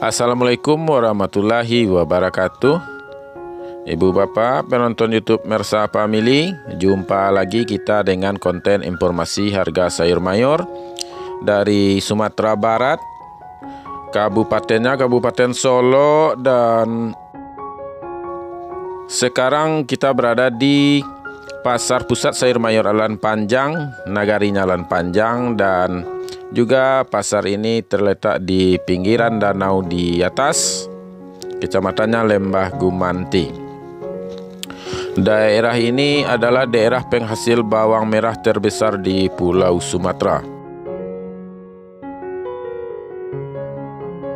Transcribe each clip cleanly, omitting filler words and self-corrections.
Assalamualaikum warahmatullahi wabarakatuh. Ibu bapak penonton YouTube Mersa Family, jumpa lagi kita dengan konten informasi harga sayur mayur dari Sumatera Barat, kabupatennya Kabupaten Solo, dan sekarang kita berada di Pasar Pusat Sayur Mayur Alan Panjang, Nagarinya Alan Panjang, dan juga pasar ini terletak di pinggiran danau di atas, kecamatannya Lembah Gumanti. Daerah ini adalah daerah penghasil bawang merah terbesar di Pulau Sumatera.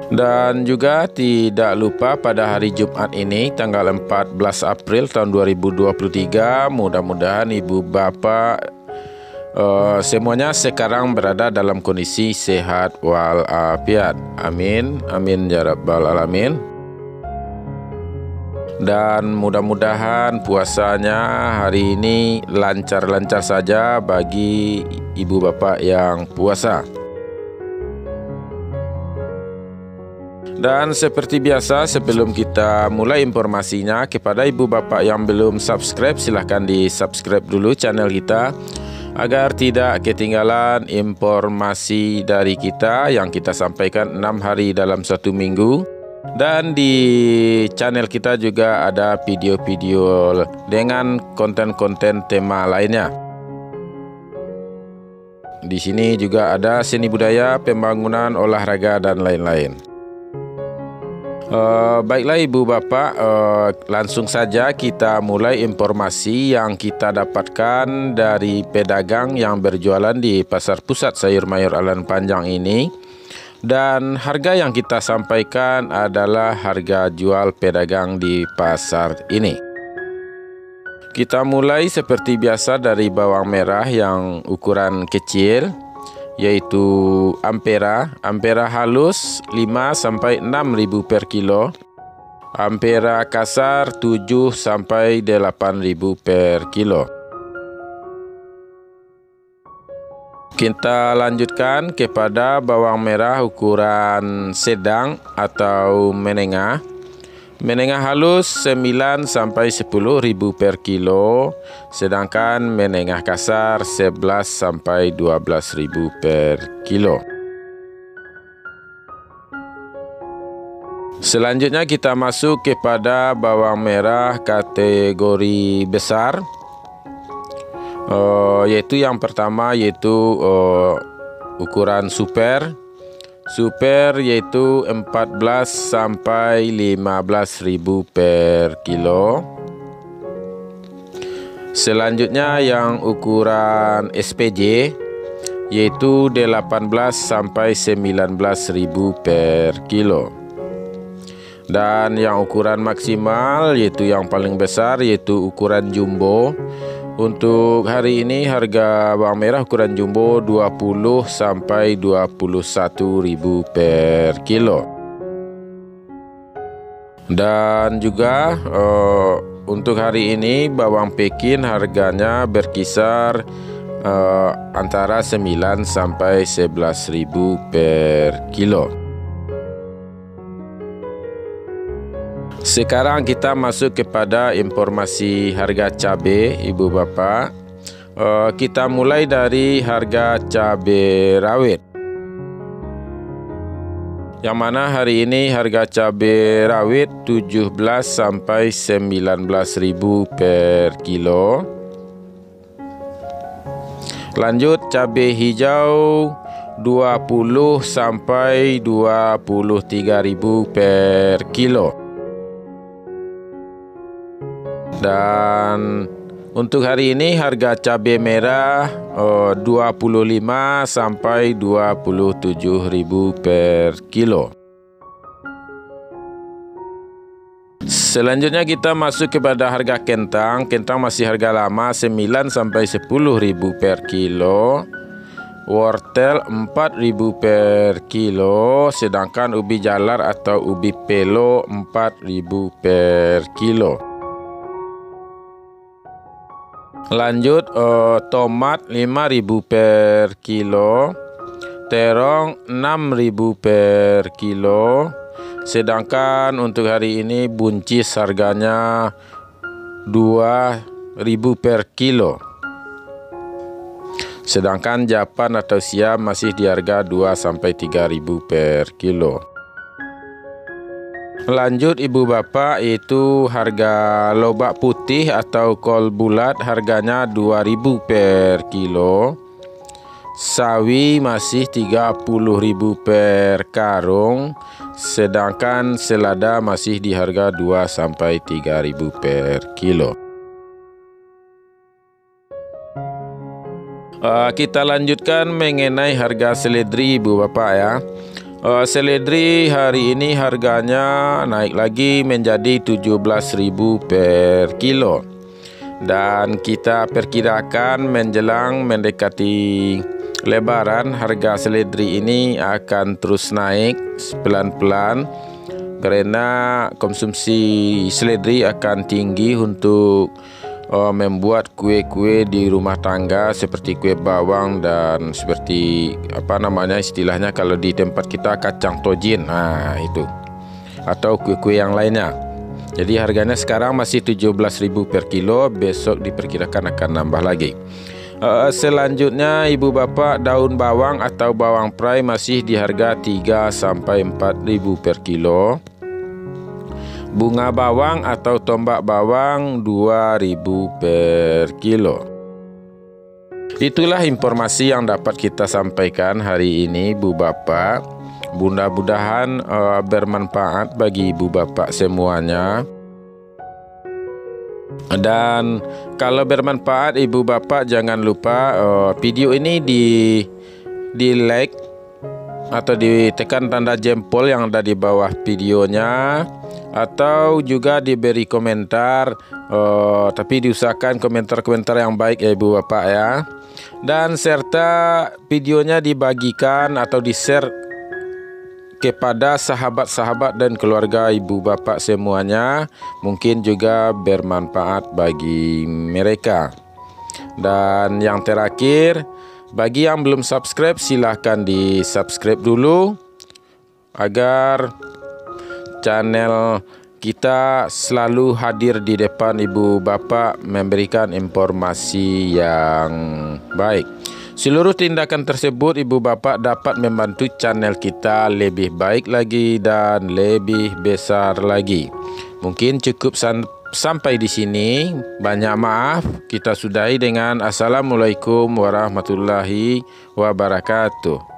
Dan juga tidak lupa pada hari Jumat ini, tanggal 14 April tahun 2023, mudah-mudahan ibu bapak semuanya sekarang berada dalam kondisi sehat walafiat. Amin, amin ya rabbal alamin. Dan mudah-mudahan puasanya hari ini lancar-lancar saja bagi ibu bapak yang puasa. Dan seperti biasa, sebelum kita mulai informasinya, kepada ibu bapak yang belum subscribe, silahkan di subscribe dulu channel kita agar tidak ketinggalan informasi dari kita yang kita sampaikan 6 hari dalam satu minggu. Dan di channel kita juga ada video-video dengan konten-konten tema lainnya. Di sini juga ada seni budaya, pembangunan, olahraga, dan lain-lain. Baiklah ibu bapak, langsung saja kita mulai informasi yang kita dapatkan dari pedagang yang berjualan di Pasar Pusat Sayur Mayur Alan Panjang ini. Dan harga yang kita sampaikan adalah harga jual pedagang di pasar ini. Kita mulai seperti biasa dari bawang merah yang ukuran kecil, yaitu Ampera halus 5-6 ribu per kilo, Ampera kasar 7-8 ribu per kilo. Kita lanjutkan kepada bawang merah ukuran sedang atau menengah. Menengah halus 9-10 ribu per kilo, sedangkan menengah kasar 11-12 ribu per kilo. Selanjutnya kita masuk kepada bawang merah kategori besar, yaitu yang pertama yaitu ukuran super yaitu 14-15 ribu per kilo. Selanjutnya yang ukuran SPJ yaitu 18-19 ribu per kilo. Dan yang ukuran maksimal yaitu yang paling besar yaitu ukuran jumbo. Untuk hari ini harga bawang merah ukuran jumbo 20-21 ribu per kilo. Dan juga untuk hari ini bawang Pekin harganya berkisar antara 9-11 ribu per kilo. Sekarang kita masuk kepada informasi harga cabai ibu bapak. Kita mulai dari harga cabai rawit, yang mana hari ini harga cabai rawit 17-19 ribu per kilo. Lanjut cabai hijau 20-23 ribu per kilo. Dan untuk hari ini harga cabai merah 25-27 ribu per kilo. Selanjutnya kita masuk kepada harga kentang. Kentang masih harga lama 9-10 ribu per kilo. Wortel 4 ribu per kilo. Sedangkan ubi jalar atau ubi pelo 4 ribu per kilo. Lanjut tomat 5.000 per kilo, terong 6.000 per kilo, Sedangkan untuk hari ini buncis harganya 2.000 per kilo. Sedangkan Japan atau Siam masih di harga 2-3.000 per kilo. Lanjut ibu bapak, itu harga lobak putih atau kol bulat harganya 2.000 per kilo. Sawi masih 30.000 per karung. Sedangkan selada masih di harga 2-3.000 per kilo. Kita lanjutkan mengenai harga seledri ibu bapak ya. Seledri hari ini harganya naik lagi menjadi 17.000 per kilo. Dan kita perkirakan menjelang mendekati Lebaran harga seledri ini akan terus naik pelan-pelan, karena konsumsi seledri akan tinggi untuk membuat kue-kue di rumah tangga seperti kue bawang dan seperti istilahnya kalau di tempat kita kacang tojin, itu, atau kue-kue yang lainnya. Jadi harganya sekarang masih 17.000 per kilo, besok diperkirakan akan nambah lagi. Selanjutnya ibu bapak, daun bawang atau bawang prai masih di harga 3-4.000 per kilo. Bunga bawang atau tombak bawang 2.000 per kilo. Itulah informasi yang dapat kita sampaikan hari ini ibu bapak. Mudah-mudahan bermanfaat bagi ibu bapak semuanya. Dan kalau bermanfaat ibu bapak, jangan lupa video ini di like atau ditekan tanda jempol yang ada di bawah videonya, atau juga diberi komentar, tapi diusahakan komentar-komentar yang baik ya ibu bapak ya. Dan serta videonya dibagikan atau di-share kepada sahabat-sahabat dan keluarga ibu bapak semuanya, mungkin juga bermanfaat bagi mereka. Dan yang terakhir, bagi yang belum subscribe silahkan di subscribe dulu agar channel kita selalu hadir di depan ibu bapak memberikan informasi yang baik. Seluruh tindakan tersebut ibu bapak dapat membantu channel kita lebih baik lagi dan lebih besar lagi. Mungkin cukup sampai di sini. Banyak maaf, kita sudahi dengan Assalamualaikum warahmatullahi wabarakatuh.